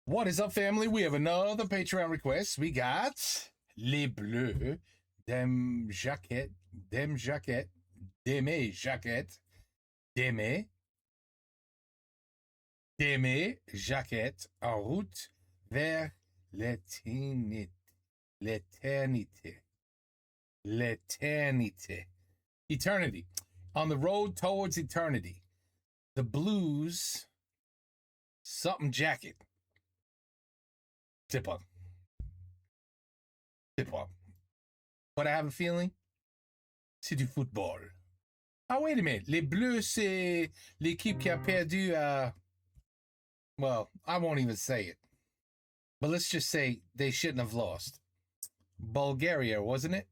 What is up, family? We have another Patreon request. We got Les Bleus, Dem Jaquette, Dem Jaquette, Deme Jaquette, Deme Jaquette en route vers l'éternité. Eternity. On the road towards eternity. The Blues, something jacket. Tip up. But I have a feeling, c'est du football. Ah, wait a minute. Les Bleus, c'est l'équipe qui a perdu à... Well, I won't even say it. But let's just say they shouldn't have lost. Bulgaria, wasn't it?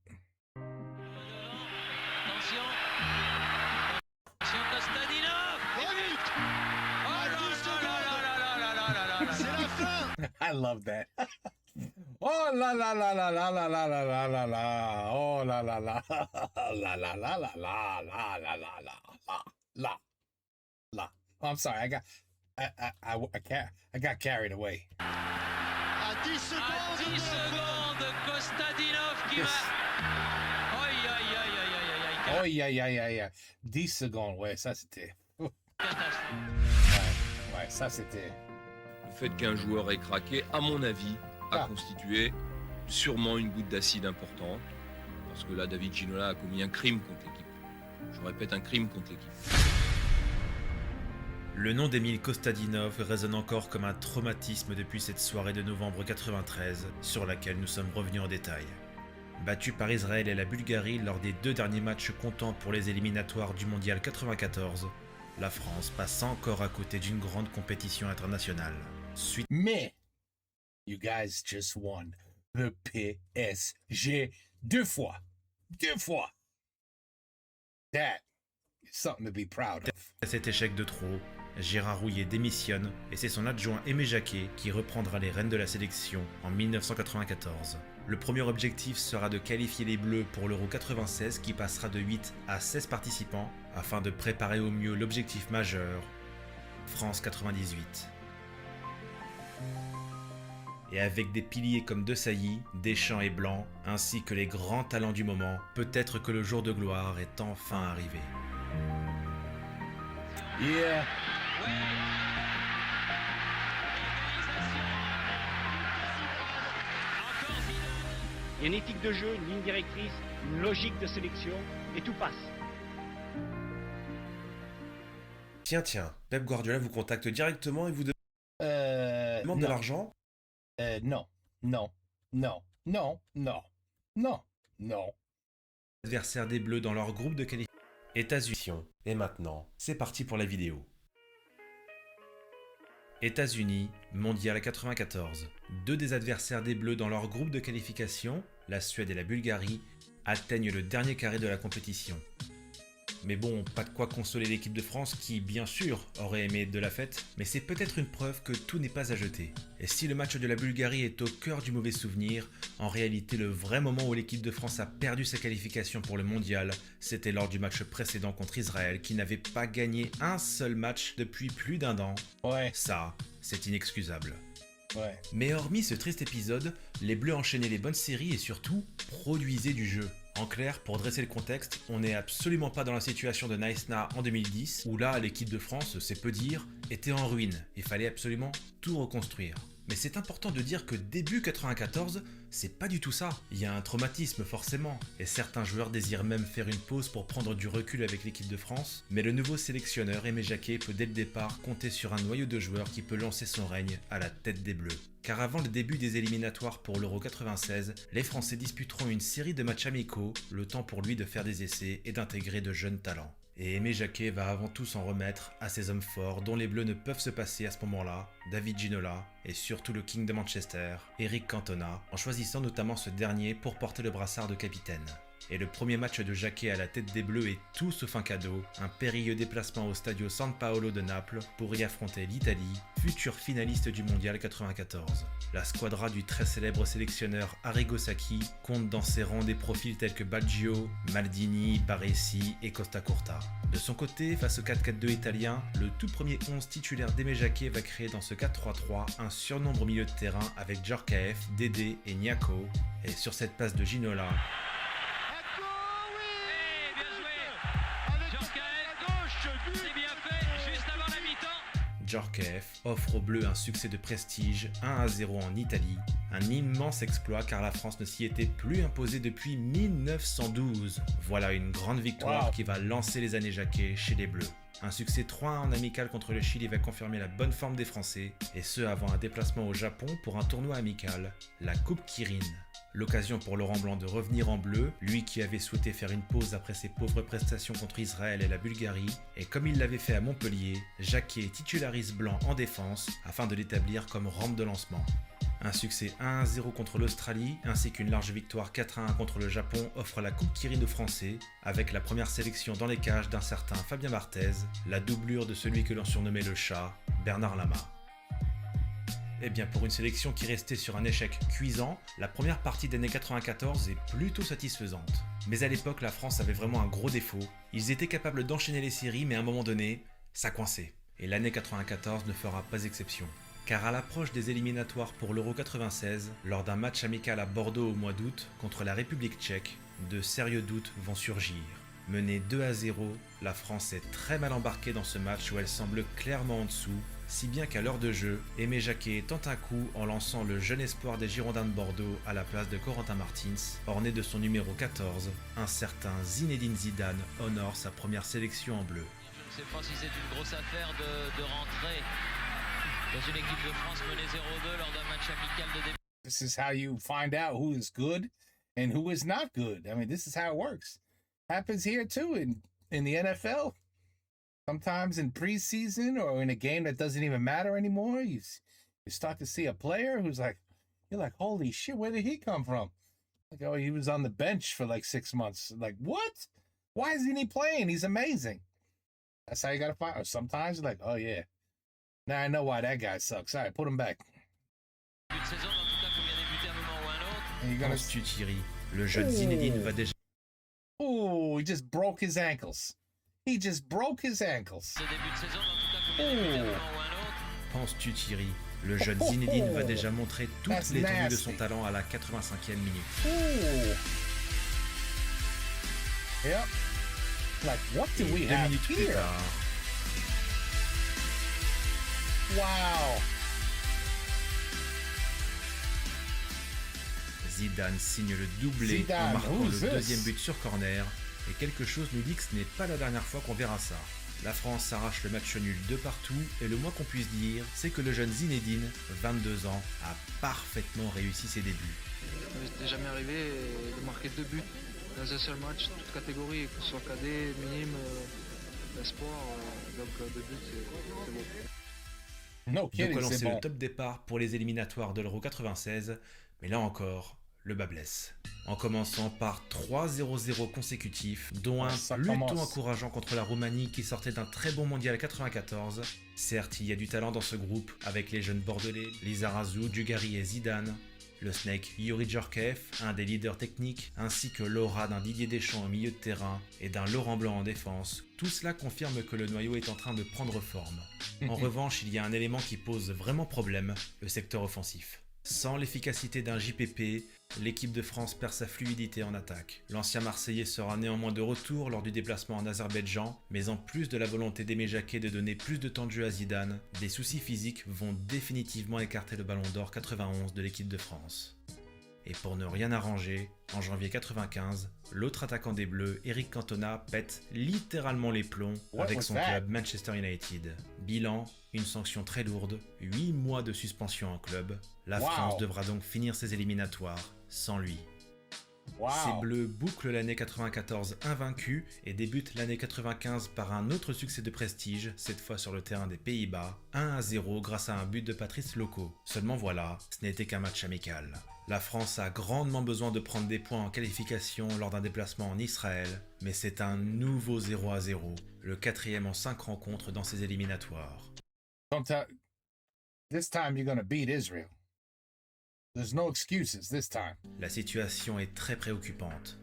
I love that. Oh la la la la la la la la la la la. Oh la la la la la la la la la la la la la. I'm sorry, I got carried away. À 10 secondes. 10 secondes, Kostadinov qui va. Aïe aïe aïe aïe aïe aïe. Oh yeah. 10 secondes, ouais, ça c'était. Ouais, ça c'était. Le fait qu'un joueur ait craqué, à mon avis, a constitué sûrement une goutte d'acide importante. Parce que là, David Ginola a commis un crime contre l'équipe. Je répète, un crime contre l'équipe. Le nom d'Emile Kostadinov résonne encore comme un traumatisme depuis cette soirée de novembre 93 sur laquelle nous sommes revenus en détail. Battu par Israël et la Bulgarie lors des 2 derniers matchs comptant pour les éliminatoires du Mondial 94, la France passe encore à côté d'une grande compétition internationale. Mais, you guys just won the PSG 2 fois. That is something to be proud of. À cet échec de trop, Gérard Rouillet démissionne et c'est son adjoint Aimé Jacquet qui reprendra les rênes de la sélection en 1994. Le premier objectif sera de qualifier les Bleus pour l'Euro 96 qui passera de 8 à 16 participants afin de préparer au mieux l'objectif majeur, France 98. Et avec des piliers comme Desailly, Deschamps et Blanc, ainsi que les grands talents du moment, peut-être que le jour de gloire est enfin arrivé. Yeah. Il y a une éthique de jeu, une ligne directrice, une logique de sélection, et tout passe. Tiens, Pep Guardiola vous contacte directement et vous demande de l'argent ? Non. Adversaires des Bleus dans leur groupe de qualification. États-Unis. Et maintenant, c'est parti pour la vidéo. États-Unis, Mondial 94. 2 des adversaires des Bleus dans leur groupe de qualification, la Suède et la Bulgarie, atteignent le dernier carré de la compétition. Mais bon, pas de quoi consoler l'équipe de France qui, bien sûr, aurait aimé de la fête, mais c'est peut-être une preuve que tout n'est pas à jeter. Et si le match de la Bulgarie est au cœur du mauvais souvenir, en réalité le vrai moment où l'équipe de France a perdu sa qualification pour le mondial, c'était lors du match précédent contre Israël qui n'avait pas gagné un seul match depuis plus d'1 an. Ouais. Ça, c'est inexcusable. Ouais. Mais hormis ce triste épisode, les Bleus enchaînaient les bonnes séries et surtout produisaient du jeu. En clair, pour dresser le contexte, on n'est absolument pas dans la situation de Naïsna en 2010, où là, l'équipe de France, c'est peu dire, était en ruine. Il fallait absolument tout reconstruire. Mais c'est important de dire que début 94, c'est pas du tout ça. Il y a un traumatisme forcément, et certains joueurs désirent même faire une pause pour prendre du recul avec l'équipe de France, mais le nouveau sélectionneur Aimé Jacquet peut dès le départ compter sur un noyau de joueurs qui peut lancer son règne à la tête des Bleus. Car avant le début des éliminatoires pour l'Euro 96, les Français disputeront une série de matchs amicaux, le temps pour lui de faire des essais et d'intégrer de jeunes talents. Et Aimé Jacquet va avant tout s'en remettre à ces hommes forts dont les Bleus ne peuvent se passer à ce moment-là, David Ginola et surtout le King de Manchester, Eric Cantona, en choisissant notamment ce dernier pour porter le brassard de capitaine. Et le premier match de Jacquet à la tête des Bleus est tout sauf un cadeau, un périlleux déplacement au Stadio San Paolo de Naples pour y affronter l'Italie, futur finaliste du Mondial 94. La squadra du très célèbre sélectionneur Arrigo Sacchi compte dans ses rangs des profils tels que Baggio, Maldini, Baresi et Costa Curta. De son côté, face au 4-4-2 italien, le tout premier 11 titulaire d'Aimé Jacquet va créer dans ce 4-3-3 un surnombre au milieu de terrain avec Djorkaeff, Dédé et Niaco, et sur cette passe de Ginola, Djorkaeff offre aux Bleus un succès de prestige 1-0 en Italie, un immense exploit car la France ne s'y était plus imposée depuis 1912. Voilà une grande victoire qui va lancer les années Jacquet chez les Bleus. Un succès 3-1 en amical contre le Chili va confirmer la bonne forme des Français, et ce avant un déplacement au Japon pour un tournoi amical, la Coupe Kirin. L'occasion pour Laurent Blanc de revenir en bleu, lui qui avait souhaité faire une pause après ses pauvres prestations contre Israël et la Bulgarie, et comme il l'avait fait à Montpellier, Jacquet titularise Blanc en défense afin de l'établir comme rampe de lancement. Un succès 1-0 contre l'Australie ainsi qu'une large victoire 4-1 contre le Japon offrent la Coupe Kirin aux Français, avec la première sélection dans les cages d'un certain Fabien Barthez, la doublure de celui que l'on surnommait le chat, Bernard Lama. Eh bien pour une sélection qui restait sur un échec cuisant, la première partie d'année 94 est plutôt satisfaisante. Mais à l'époque, la France avait vraiment un gros défaut. Ils étaient capables d'enchaîner les séries, mais à un moment donné, ça coinçait. Et l'année 94 ne fera pas exception. Car à l'approche des éliminatoires pour l'Euro 96, lors d'un match amical à Bordeaux au mois d'août contre la République tchèque, de sérieux doutes vont surgir. Menée 2-0, la France est très mal embarquée dans ce match où elle semble clairement en dessous, si bien qu'à l'heure de jeu, Aimé Jacquet tente un coup en lançant le jeune espoir des Girondins de Bordeaux à la place de Corentin Martins, orné de son numéro 14, un certain Zinedine Zidane honore sa première sélection en bleu. Je ne sais pas si c'est une grosse affaire de rentrer dans une équipe de France menée 0-2 lors d'un match amical de début. This is how you find out who is good and who is not good. I mean, this is how it works. Happens here too in the NFL. Sometimes in preseason or in a game that doesn't even matter anymore, you start to see a player who's like, you're like, holy shit, where did he come from? Like, oh, he was on the bench for like 6 months. Like, what? Why isn't he playing? He's amazing. That's how you got to find. Or sometimes you're like, oh yeah, now I know why that guy sucks. All right, put him back. And you're gonna... Penses-tu, Thierry, le jeune Zinedine va déjà... Oh, he just broke his ankles. He just broke his ankles. Penses-tu, Thierry, le jeune Zinedine va déjà montrer toute l'étendue de son talent à la 85e minute. Yep. Like, what do we 2 have minutes plus here? tard, Wow. Zidane signe le doublé Zidane, en marquant who's le this? deuxième but sur corner, et quelque chose nous dit que ce n'est pas la dernière fois qu'on verra ça. La France s'arrache le match nul de partout, et le moins qu'on puisse dire, c'est que le jeune Zinedine, 22 ans, a parfaitement réussi ses débuts. Ça m'était jamais arrivé de marquer 2 buts dans un seul match, toute catégorie, que ce soit cadet, minime, espoir, donc 2 buts c'est beau. No De kidding, quoi c'est lancer bon. le top départ pour les éliminatoires de l'Euro 96, mais là encore, le bas blesse. En commençant par 3-0-0 consécutifs, dont un Ça plutôt commence. encourageant contre la Roumanie qui sortait d'un très bon mondial 94. Certes, il y a du talent dans ce groupe, avec les jeunes bordelais, Lizarazu, Dugarry et Zidane, le Snake Yuri Djorkaeff, un des leaders techniques, ainsi que l'aura d'un Didier Deschamps au milieu de terrain et d'un Laurent Blanc en défense. Tout cela confirme que le noyau est en train de prendre forme. En revanche, il y a un élément qui pose vraiment problème, le secteur offensif. Sans l'efficacité d'un JPP, l'équipe de France perd sa fluidité en attaque. L'ancien Marseillais sera néanmoins de retour lors du déplacement en Azerbaïdjan, mais en plus de la volonté d'Aimé Jacquet de donner plus de temps de jeu à Zidane, des soucis physiques vont définitivement écarter le Ballon d'Or 91 de l'équipe de France. Et pour ne rien arranger, en janvier 95, l'autre attaquant des Bleus, Eric Cantona, pète littéralement les plombs avec son club Manchester United. Bilan, une sanction très lourde, 8 mois de suspension en club. La France devra donc finir ses éliminatoires sans lui. Wow. Ces Bleus bouclent l'année 94 invaincus et débutent l'année 95 par un autre succès de prestige, cette fois sur le terrain des Pays-Bas, 1-0 grâce à un but de Patrice Loco. Seulement voilà, ce n'était qu'un match amical. La France a grandement besoin de prendre des points en qualification lors d'un déplacement en Israël, mais c'est un nouveau 0-0, le 4e en 5 rencontres dans ces éliminatoires. This time you're gonna beat Israel. There's no excuses this time. La situation est très préoccupante.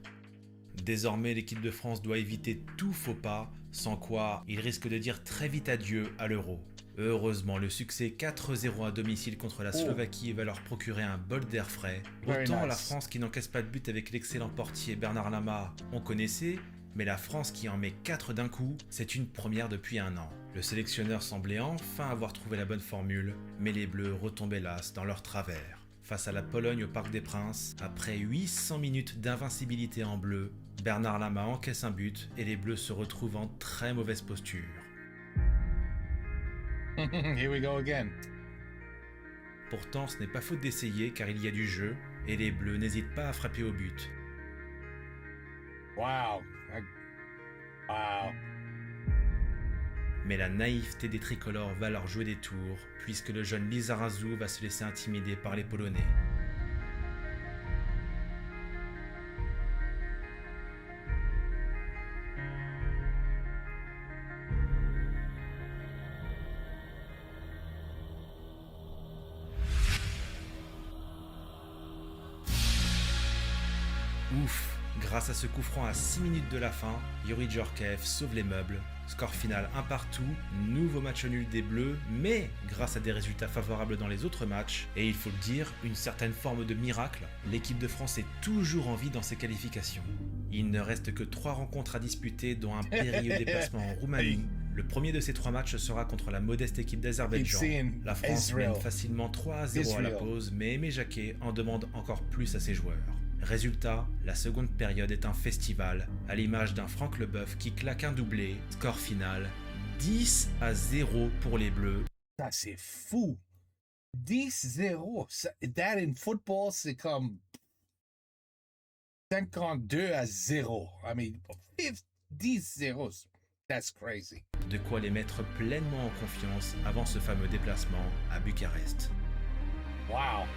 Désormais, l'équipe de France doit éviter tout faux pas, sans quoi il risque de dire très vite adieu à l'Euro. Heureusement, le succès 4-0 à domicile contre la Slovaquie va leur procurer un bol d'air frais. Very Autant nice. la France qui n'encaisse pas de but avec l'excellent portier Bernard Lama, on connaissait, mais la France qui en met 4 d'un coup, c'est une première depuis un an. Le sélectionneur semblait enfin avoir trouvé la bonne formule, mais les Bleus retombaient las dans leur travers. Face à la Pologne au Parc des Princes, après 800 minutes d'invincibilité en bleu, Bernard Lama encaisse un but et les Bleus se retrouvent en très mauvaise posture. Here we go again. Pourtant, ce n'est pas faute d'essayer car il y a du jeu et les Bleus n'hésitent pas à frapper au but. Wow. Wow. Mais la naïveté des tricolores va leur jouer des tours, puisque le jeune Lizarazu va se laisser intimider par les Polonais. Ouf! Grâce à ce coup franc à 6 minutes de la fin, Youri Djorkaeff sauve les meubles. Score final 1 partout, nouveau match nul des Bleus, mais grâce à des résultats favorables dans les autres matchs, et il faut le dire, une certaine forme de miracle, l'équipe de France est toujours en vie dans ses qualifications. Il ne reste que 3 rencontres à disputer, dont un périlleux déplacement en Roumanie. Le premier de ces 3 matchs sera contre la modeste équipe d'Azerbaïdjan. La France mène facilement 3-0 à la pause, mais Aimé Jacquet en demande encore plus à ses joueurs. Résultat, la seconde période est un festival, à l'image d'un Franck Leboeuf qui claque un doublé. Score final, 10-0 pour les Bleus. Ça, c'est fou. 10-0. That in football, c'est comme 52-0. I mean, 10-0. That's crazy. De quoi les mettre pleinement en confiance avant ce fameux déplacement à Bucarest. Wow.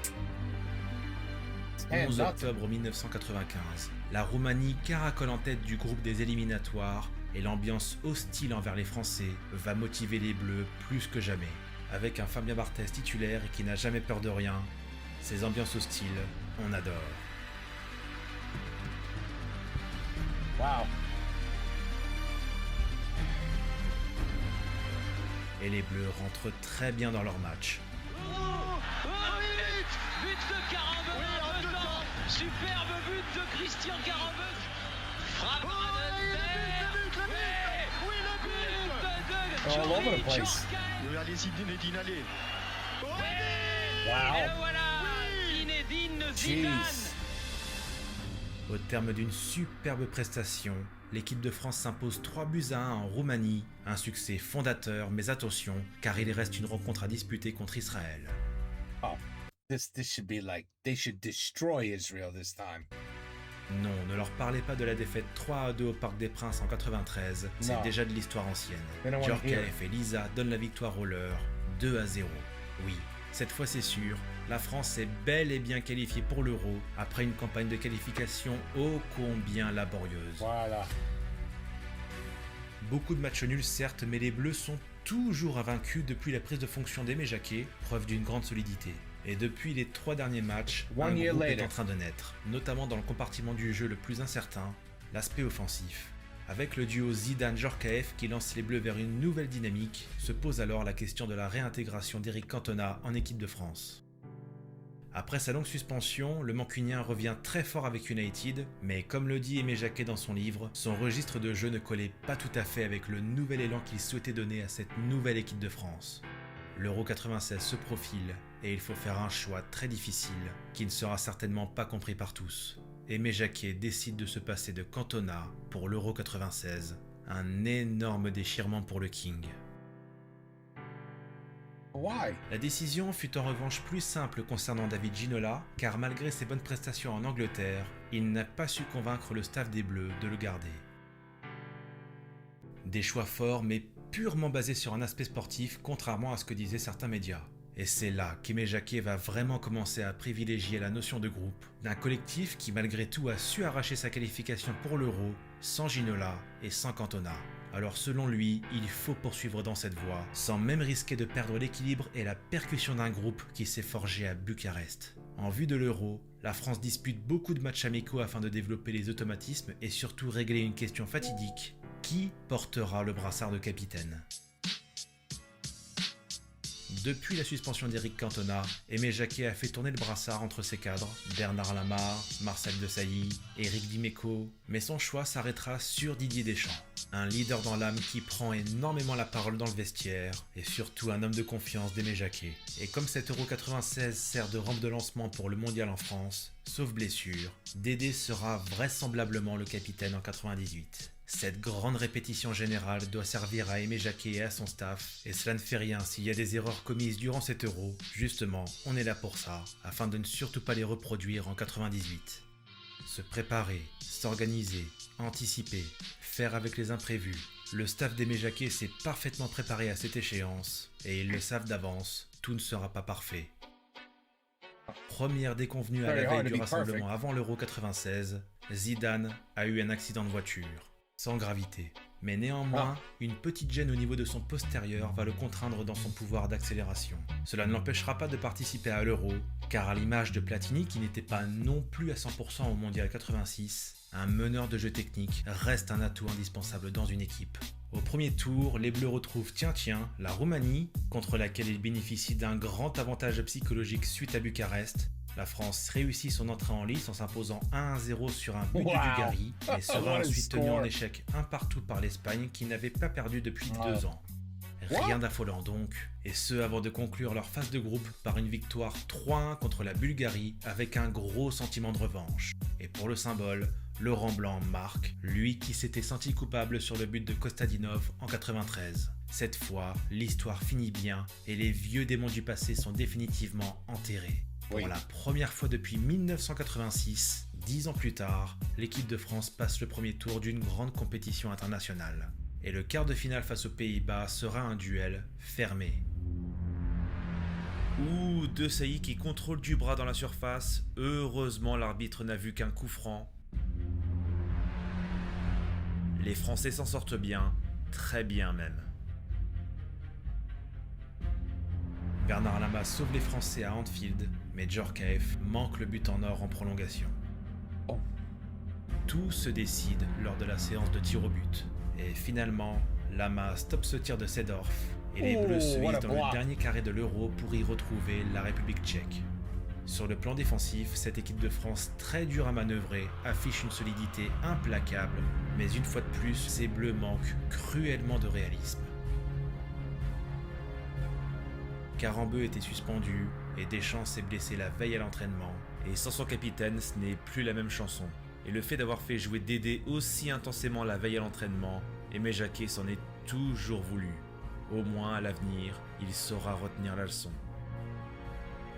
11 octobre 1995, la Roumanie caracole en tête du groupe des éliminatoires et l'ambiance hostile envers les Français va motiver les Bleus plus que jamais. Avec un Fabien Barthez titulaire qui n'a jamais peur de rien, ces ambiances hostiles, on adore. Wow. Et les Bleus rentrent très bien dans leur match. But de Carabeuk, superbe but de Christian Carabeuk. Frappe de tête. All over the place. Allez-y, Zinedine, allez. Et Wow. voilà, Zinedine Zidane. Jeez. Au terme d'une superbe prestation, l'équipe de France s'impose 3-1 en Roumanie, un succès fondateur, mais attention, car il reste une rencontre à disputer contre Israël. Oh, this should be like, they should destroy Israel this time. Non, ne leur parlez pas de la défaite 3-2 au Parc des Princes en 93, c'est Non. déjà de l'histoire ancienne. They don't wanna hear Djorkaeff et Lisa donnent la victoire aux leurs, 2-0. Oui, cette fois c'est sûr, la France est bel et bien qualifiée pour l'Euro après une campagne de qualification ô combien laborieuse. Voilà. Beaucoup de matchs nuls certes, mais les Bleus sont toujours invaincus depuis la prise de fonction d'Aimé Jacquet, preuve d'une grande solidité. Et depuis les 3 derniers matchs, un One year groupe est later. en train de naître, notamment dans le compartiment du jeu le plus incertain, l'aspect offensif. Avec le duo Zidane-Djorkaeff qui lance les Bleus vers une nouvelle dynamique, se pose alors la question de la réintégration d'Éric Cantona en équipe de France. Après sa longue suspension, le Mancunien revient très fort avec United, mais comme le dit Aimé Jacquet dans son livre, son registre de jeu ne collait pas tout à fait avec le nouvel élan qu'il souhaitait donner à cette nouvelle équipe de France. L'Euro 96 se profile et il faut faire un choix très difficile qui ne sera certainement pas compris par tous. Aimé Jacquet décide de se passer de Cantona pour l'Euro 96, un énorme déchirement pour le King. Why? La décision fut en revanche plus simple concernant David Ginola, car malgré ses bonnes prestations en Angleterre, il n'a pas su convaincre le staff des Bleus de le garder. Des choix forts mais purement basés sur un aspect sportif, contrairement à ce que disaient certains médias. Et c'est là qu'Aimé Jacquet va vraiment commencer à privilégier la notion de groupe, d'un collectif qui malgré tout a su arracher sa qualification pour l'Euro, sans Ginola et sans Cantona. Alors selon lui, il faut poursuivre dans cette voie, sans même risquer de perdre l'équilibre et la percussion d'un groupe qui s'est forgé à Bucarest. En vue de l'Euro, la France dispute beaucoup de matchs amicaux afin de développer les automatismes et surtout régler une question fatidique: qui portera le brassard de capitaine ? Depuis la suspension d'Éric Cantona, Aimé Jacquet a fait tourner le brassard entre ses cadres, Bernard Lamarre, Marcel Desailly, Éric Dimeco, mais son choix s'arrêtera sur Didier Deschamps. Un leader dans l'âme qui prend énormément la parole dans le vestiaire, et surtout un homme de confiance d'Aimé Jacquet. Et comme cet Euro 96 sert de rampe de lancement pour le mondial en France, sauf blessure, Dédé sera vraisemblablement le capitaine en 98. Cette grande répétition générale doit servir à Aimé Jacquet et à son staff, et cela ne fait rien s'il y a des erreurs commises durant cet Euro. Justement, on est là pour ça, afin de ne surtout pas les reproduire en 98. Se préparer, s'organiser, anticiper, faire avec les imprévus. Le staff d'Aimé Jacquet s'est parfaitement préparé à cette échéance, et ils le savent d'avance, tout ne sera pas parfait. Première déconvenue à la veille du rassemblement avant l'Euro 96, Zidane a eu un accident de voiture. Sans gravité. Mais néanmoins, une petite gêne au niveau de son postérieur va le contraindre dans son pouvoir d'accélération. Cela ne l'empêchera pas de participer à l'Euro, car à l'image de Platini qui n'était pas non plus à 100% au Mondial 86, un meneur de jeu technique reste un atout indispensable dans une équipe. Au premier tour, les Bleus retrouvent la Roumanie, contre laquelle ils bénéficient d'un grand avantage psychologique suite à Bucarest. La France réussit son entrée en lice en s'imposant 1-0 sur un but de Bulgarie, mais sera ensuite tenue en échec un partout par l'Espagne qui n'avait pas perdu depuis 2 ans. Rien d'affolant donc, et ce avant de conclure leur phase de groupe par une victoire 3-1 contre la Bulgarie avec un gros sentiment de revanche. Et pour le symbole, Laurent Blanc marque, lui qui s'était senti coupable sur le but de Kostadinov en 93. Cette fois, l'histoire finit bien et les vieux démons du passé sont définitivement enterrés. Pour la première fois depuis 1986, 10 ans plus tard, l'équipe de France passe le premier tour d'une grande compétition internationale. Et le quart de finale face aux Pays-Bas sera un duel fermé. Ouh, Desailly qui contrôle du bras dans la surface. Heureusement, l'arbitre n'a vu qu'un coup franc. Les Français s'en sortent bien, très bien même. Bernard Lamas sauve les Français à Anfield, mais Djorkaeff manque le but en or en prolongation. Tout se décide lors de la séance de tir au but. Et finalement, Lamas stoppe ce tir de Seedorf, et les Bleus se hissent dans le dernier carré de l'Euro pour y retrouver la République tchèque. Sur le plan défensif, cette équipe de France très dure à manœuvrer affiche une solidité implacable, mais une fois de plus, ces Bleus manquent cruellement de réalisme. Carambeu était suspendu et Deschamps s'est blessé la veille à l'entraînement. Et sans son capitaine, ce n'est plus la même chanson. Et le fait d'avoir fait jouer Dédé aussi intensément la veille à l'entraînement, Aimé Jacquet s'en est toujours voulu. Au moins à l'avenir, il saura retenir la leçon.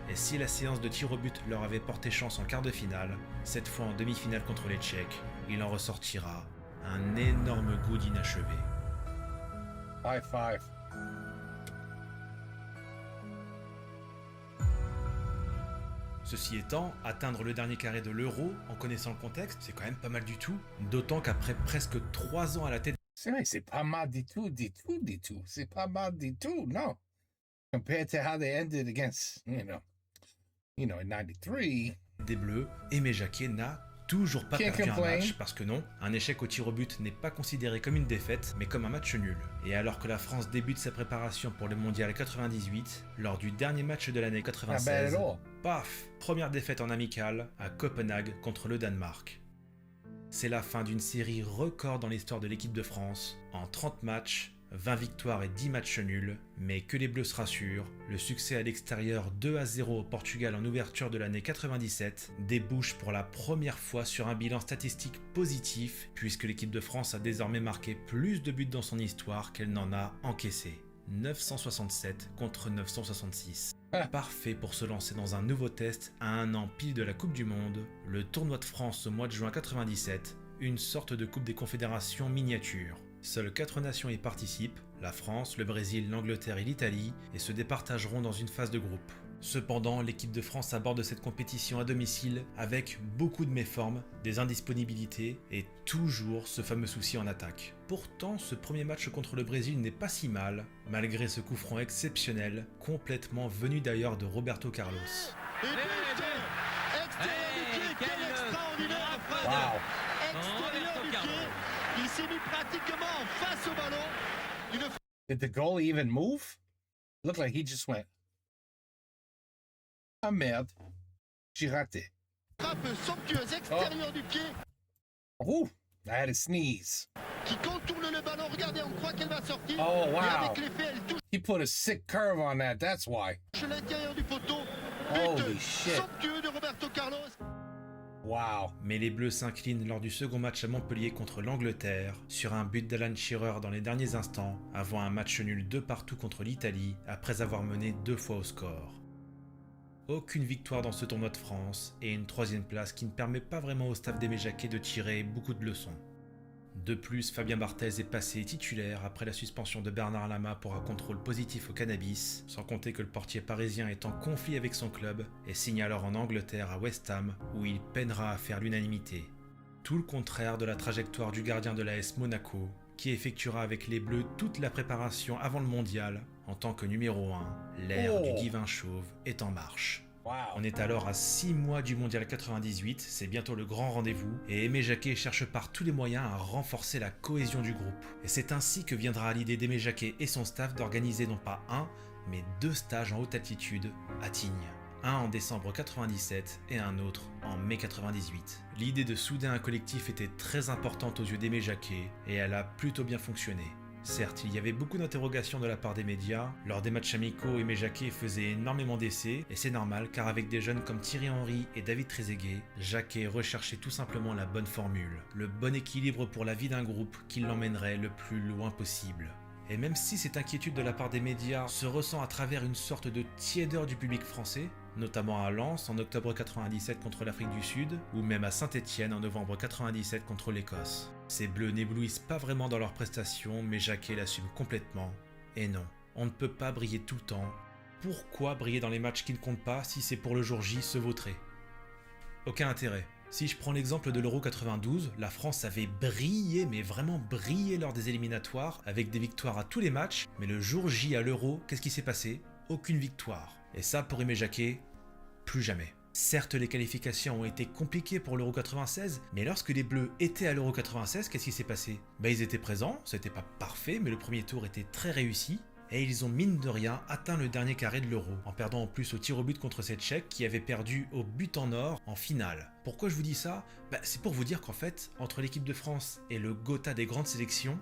Et si la séance de tir au but leur avait porté chance en quart de finale, cette fois en demi-finale contre les Tchèques, il en ressortira un énorme goût d'inachevé. High five. Ceci étant, atteindre le dernier carré de l'Euro, en connaissant le contexte, c'est quand même pas mal du tout. D'autant qu'après presque 3 ans à la tête... C'est vrai, c'est pas mal du tout. C'est pas mal du tout, non. Compared to how they ended against, in 93. Des Bleus, Aimé Jacquet n'a toujours pas perdu un match parce que non, un échec au tir au but n'est pas considéré comme une défaite, mais comme un match nul. Et alors que la France débute sa préparation pour le Mondial 98, lors du dernier match de l'année 96, paf, première défaite en amical à Copenhague contre le Danemark. C'est la fin d'une série record dans l'histoire de l'équipe de France, en 30 matchs, 20 victoires et 10 matchs nuls, mais que les Bleus se rassurent, le succès à l'extérieur 2-0 au Portugal en ouverture de l'année 97 débouche pour la première fois sur un bilan statistique positif, puisque l'équipe de France a désormais marqué plus de buts dans son histoire qu'elle n'en a encaissé. 967 contre 966. Ah. Parfait pour se lancer dans un nouveau test à un an pile de la Coupe du Monde, le tournoi de France au mois de juin 97, une sorte de Coupe des Confédérations miniature. Seules 4 nations y participent, la France, le Brésil, l'Angleterre et l'Italie, et se départageront dans une phase de groupe. Cependant, l'équipe de France aborde cette compétition à domicile avec beaucoup de méformes, des indisponibilités et toujours ce fameux souci en attaque. Pourtant, ce premier match contre le Brésil n'est pas si mal, malgré ce coup franc exceptionnel, complètement venu d'ailleurs de Roberto Carlos. Et but extérieur du pied, quel extraordinaire frappe. Wow. Extérieur du pied, il s'est mis pratiquement face au ballon. Une Did the goalie even move? Looked like he just went. Ah merde. J'ai raté. frappe somptueuse extérieure du pied Ooh, I had a sneeze. qui contourne le ballon. Regardez, on croit qu'elle va sortir. Oh, Et wow. avec l'effet, elle touche He put a sick curve on that, that's why. l'intérieur du poteau. Holy But shit. somptueux de Roberto Carlos. Wow. Mais les Bleus s'inclinent lors du second match à Montpellier contre l'Angleterre, sur un but d'Alan Shearer dans les derniers instants, avant un match nul 2-2 contre l'Italie, après avoir mené 2 fois au score. Aucune victoire dans ce tournoi de France, et une 3e place qui ne permet pas vraiment au staff d'Aimé Jacquet de tirer beaucoup de leçons. De plus, Fabien Barthez est passé titulaire après la suspension de Bernard Lama pour un contrôle positif au cannabis, sans compter que le portier parisien est en conflit avec son club et signe alors en Angleterre à West Ham où il peinera à faire l'unanimité. Tout le contraire de la trajectoire du gardien de l'AS Monaco, qui effectuera avec les Bleus toute la préparation avant le mondial en tant que numéro 1, l'ère du divin chauve est en marche. Wow. On est alors à 6 mois du mondial 98, c'est bientôt le grand rendez-vous, et Aimé Jacquet cherche par tous les moyens à renforcer la cohésion du groupe. Et c'est ainsi que viendra l'idée d'Aimé Jacquet et son staff d'organiser non pas un, mais 2 stages en haute altitude à Tignes. Un en décembre 97 et un autre en mai 98. L'idée de souder un collectif était très importante aux yeux d'Aimé Jacquet, et elle a plutôt bien fonctionné. Certes, il y avait beaucoup d'interrogations de la part des médias. Lors des matchs amicaux, Aimé Jacquet faisait énormément d'essais, et c'est normal car avec des jeunes comme Thierry Henry et David Trezeguet, Jacquet recherchait tout simplement la bonne formule, le bon équilibre pour la vie d'un groupe qui l'emmènerait le plus loin possible. Et même si cette inquiétude de la part des médias se ressent à travers une sorte de tiédeur du public français, notamment à Lens en octobre 97 contre l'Afrique du Sud, ou même à Saint-Étienne en novembre 97 contre l'Écosse. Ces Bleus n'éblouissent pas vraiment dans leurs prestations, mais Jacquet l'assume complètement. Et non, on ne peut pas briller tout le temps. Pourquoi briller dans les matchs qui ne comptent pas si c'est pour le jour J se vautrer? Aucun intérêt. Si je prends l'exemple de l'Euro 92, la France avait brillé, mais vraiment brillé lors des éliminatoires, avec des victoires à tous les matchs, mais le jour J à l'Euro, qu'est-ce qui s'est passé? Aucune victoire. Et ça, pour Aimé Jacquet, plus jamais. Certes, les qualifications ont été compliquées pour l'Euro 96, mais lorsque les Bleus étaient à l'Euro 96, qu'est-ce qui s'est passé? Ils étaient présents, c'était pas parfait, mais le premier tour était très réussi, et ils ont mine de rien atteint le dernier carré de l'Euro, en perdant en plus au tir au but contre cette Tchèque qui avait perdu au but en or en finale. Pourquoi je vous dis ça? C'est pour vous dire qu'en fait, entre l'équipe de France et le Gotha des grandes sélections,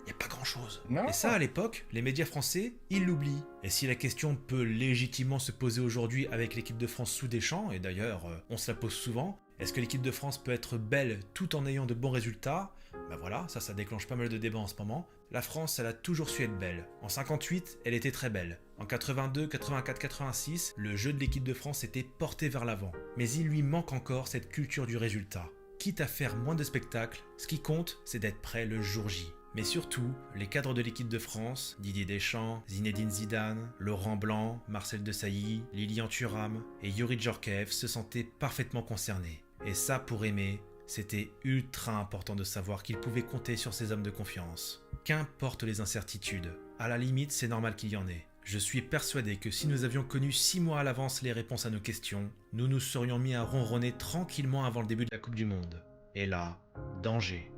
il n'y a pas grand chose. Non. Et ça, à l'époque, les médias français, ils l'oublient. Et si la question peut légitimement se poser aujourd'hui avec l'équipe de France sous Deschamps, et d'ailleurs, on se la pose souvent, est-ce que l'équipe de France peut être belle tout en ayant de bons résultats? Voilà, ça déclenche pas mal de débats en ce moment. La France, elle a toujours su être belle. En 58, elle était très belle. En 82, 84, 86, le jeu de l'équipe de France était porté vers l'avant. Mais il lui manque encore cette culture du résultat. Quitte à faire moins de spectacles, ce qui compte, c'est d'être prêt le jour J. Mais surtout, les cadres de l'équipe de France, Didier Deschamps, Zinedine Zidane, Laurent Blanc, Marcel Desailly, Lilian Thuram et Youri Djorkaeff se sentaient parfaitement concernés. Et ça, pour Aimé, c'était ultra important de savoir qu'il pouvait compter sur ces hommes de confiance. Qu'importe les incertitudes, à la limite, c'est normal qu'il y en ait. Je suis persuadé que si nous avions connu 6 mois à l'avance les réponses à nos questions, nous nous serions mis à ronronner tranquillement avant le début de la Coupe du Monde. Et là, danger.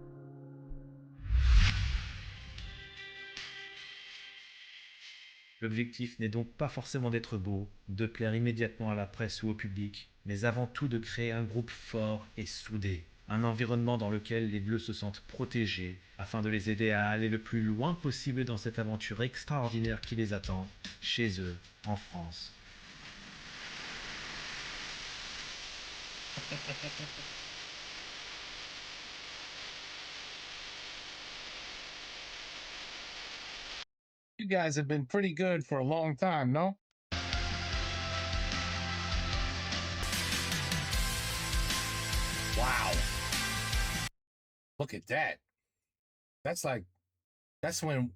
L'objectif n'est donc pas forcément d'être beau, de plaire immédiatement à la presse ou au public, mais avant tout de créer un groupe fort et soudé. Un environnement dans lequel les Bleus se sentent protégés, afin de les aider à aller le plus loin possible dans cette aventure extraordinaire qui les attend, chez eux, en France. You guys have been pretty good for a long time, no? Wow. Look at that. That's when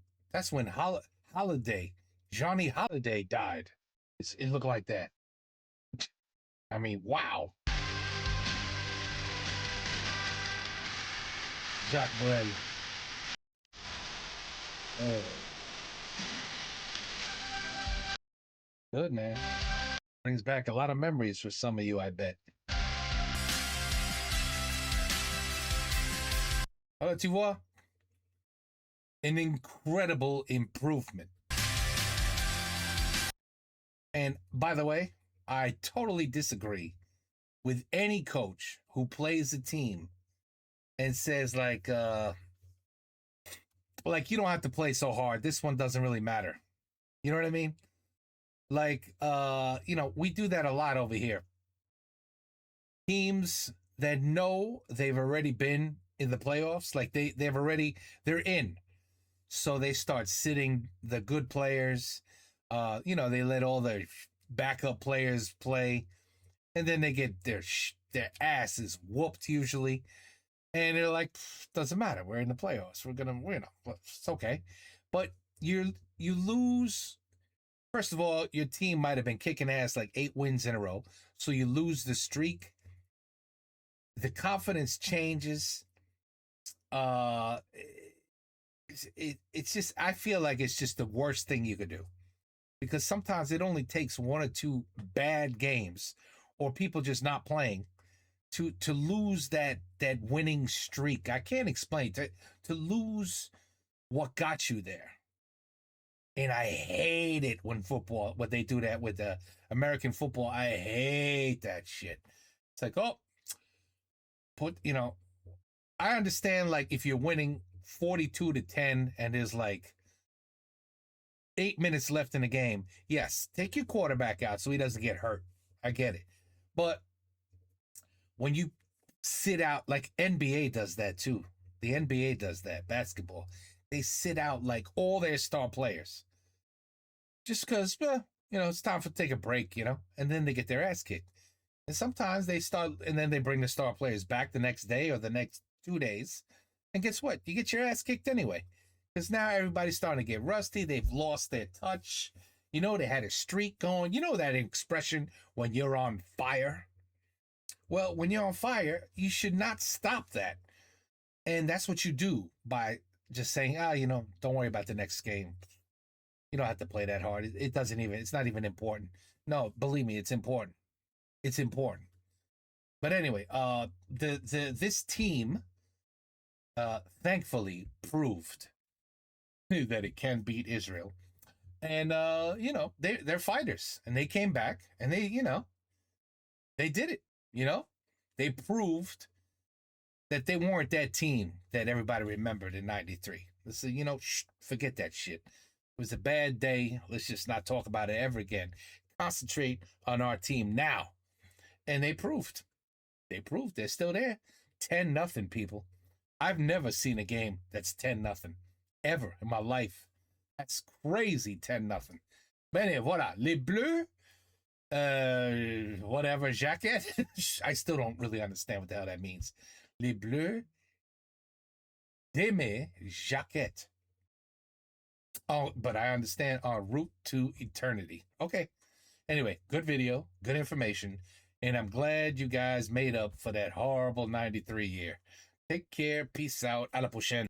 Holiday, Johnny Holiday died. It looked like that. I mean, wow. Jacques Brel. Oh. Good, man. Brings back a lot of memories for some of you, I bet. Alors, tu vois, an incredible improvement. And by the way, I totally disagree with any coach who plays a team and says like you don't have to play so hard. This one doesn't really matter. You know what I mean? Like, we do that a lot over here. Teams that know they've already been in the playoffs, like they're in. So they start sitting the good players. They let all their backup players play, and then they get their asses whooped usually. And they're like, doesn't matter. We're in the playoffs. We're gonna win. It's okay. But you lose. First of all, your team might have been kicking ass like 8 wins in a row. So you lose the streak. The confidence changes. It's just, I feel like it's just the worst thing you could do. Because sometimes it only takes 1 or 2 bad games or people just not playing to lose that winning streak. I can't explain to lose what got you there. And I hate it when they do that with the American football. I hate that shit. It's like, I understand like if you're winning 42-10 and there's like 8 minutes left in the game. Yes, take your quarterback out so he doesn't get hurt. I get it. But when you sit out, like NBA does that too. The NBA does that, basketball. They sit out like all their star players. Just because, it's time to take a break, and then they get their ass kicked. And sometimes they start, and then they bring the star players back the next day or the next 2 days. And guess what? You get your ass kicked anyway. Because now everybody's starting to get rusty. They've lost their touch. They had a streak going. You know that expression, when you're on fire? Well, when you're on fire, you should not stop that. And that's what you do by just saying, don't worry about the next game. You don't have to play that hard. It's not even important. No, believe me, it's important. It's important. But anyway, this team thankfully proved that it can beat Israel. And they're fighters, and they came back, and they did it. They proved that they weren't that team that everybody remembered in '93. So, forget that shit. It was a bad day. Let's just not talk about it ever again. Concentrate on our team now. And they proved. They're still there. 10-0, people. I've never seen a game that's 10-0 ever in my life. That's crazy, 10-0. But anyway, voilà. Les Bleus, whatever, jacket. I still don't really understand what the hell that means. Les Bleus d'aimer jacket. Oh, but I understand en route to eternity. Okay. Anyway, good video, good information. And I'm glad you guys made up for that horrible 93 year. Take care. Peace out. À la prochaine.